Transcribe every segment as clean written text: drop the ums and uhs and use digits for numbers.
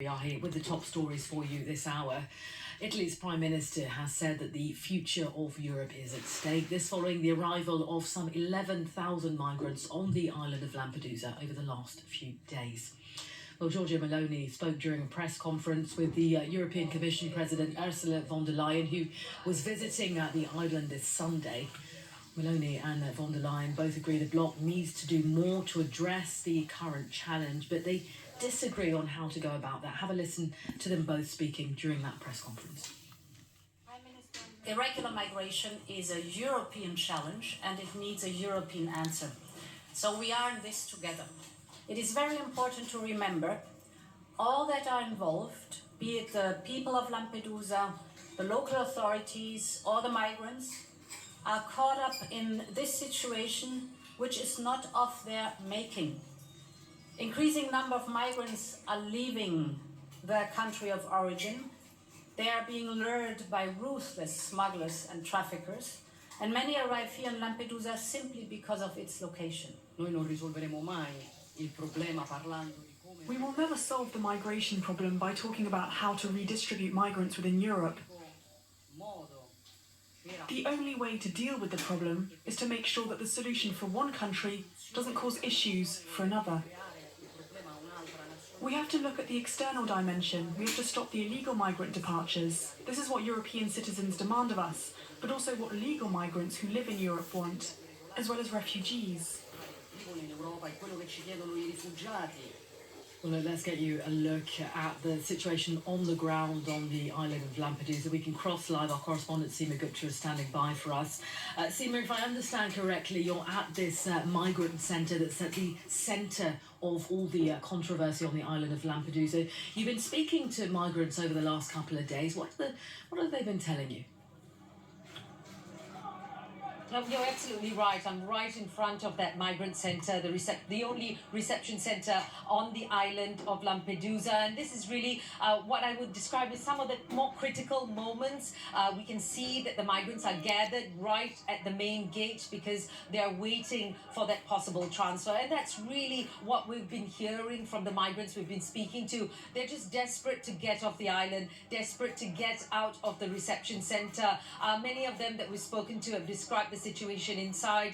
We are here with the top stories for you this hour. Italy's Prime Minister has said that the future of Europe is at stake. This following the arrival of some 11,000 migrants on the island of Lampedusa over the last few days. Well, Giorgia Meloni spoke during a press conference with the European Commission President Ursula von der Leyen, who was visiting the island this Sunday. Meloni and von der Leyen both agree the bloc needs to do more to address the current challenge, but they disagree on how to go about that. Have a listen to them both speaking during that press conference. Prime Minister, irregular migration is a European challenge and it needs a European answer. So we are in this together. It is very important to remember all that are involved, be it the people of Lampedusa, the local authorities, or the migrants, are caught up in this situation which is not of their making. Increasing number of migrants are leaving their country of origin. They are being lured by ruthless smugglers and traffickers, and many arrive here in Lampedusa simply because of its location. Noi non risolveremo mai il problema parlando di come... We will never solve the migration problem by talking about how to redistribute migrants within Europe. The only way to deal with the problem is to make sure that the solution for one country doesn't cause issues for another. We have to look at the external dimension. We have to stop the illegal migrant departures. This is what European citizens demand of us, but also what legal migrants who live in Europe want, as well as refugees. Well, let's get you a look at the situation on the ground on the island of Lampedusa. We can cross live. Our correspondent Seema Gupta is standing by for us. Seema, if I understand correctly, you're at this migrant centre that's at the centre of all the controversy on the island of Lampedusa. You've been speaking to migrants over the last couple of days. What have they been telling you? No, you're absolutely right. I'm right in front of that migrant centre, the only reception centre on the island of Lampedusa. And this is really what I would describe as some of the more critical moments. We can see that the migrants are gathered right at the main gate because they are waiting for that possible transfer. And that's really what we've been hearing from the migrants we've been speaking to. They're just desperate to get off the island, desperate to get out of the reception centre. Many of them that we've spoken to have described the situation inside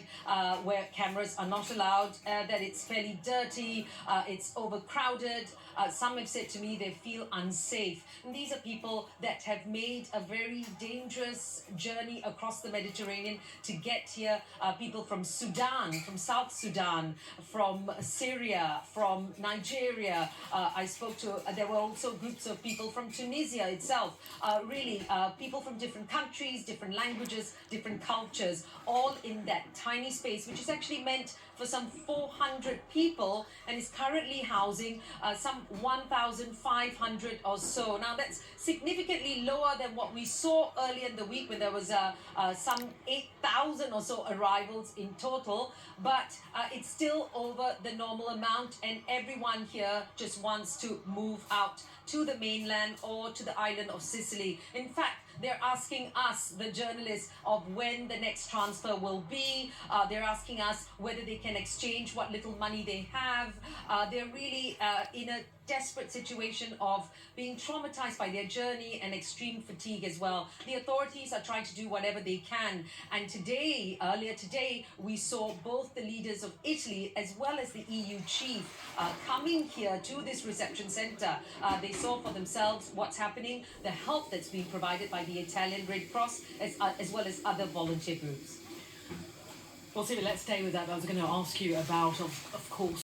where cameras are not allowed, that it's fairly dirty, it's overcrowded. Some have said to me they feel unsafe. And these are people that have made a very dangerous journey across the Mediterranean to get here. People from Sudan, from South Sudan, from Syria, from Nigeria. I spoke to, there were also groups of people from Tunisia itself. Really, people from different countries, different languages, different cultures, all in that tiny space, which is actually meant for some 400 people and is currently housing some 1,500 or so. Now that's significantly lower than what we saw earlier in the week when there was some 8,000 or so arrivals in total, but it's still over the normal amount, and everyone here just wants to move out to the mainland or to the island of Sicily. In fact, they're asking us, the journalists, of when the next transfer will be. They're asking us whether they can exchange what little money they have. They're really in a desperate situation of being traumatized by their journey and extreme fatigue as well. The authorities are trying to do whatever they can. And today, earlier today, we saw both the leaders of Italy as well as the EU chief coming here to this reception centre. They saw for themselves what's happening, the help that's being provided by the Italian Red Cross as well as other volunteer groups. Well, Stephen, let's stay with that. I was going to ask you about, of course,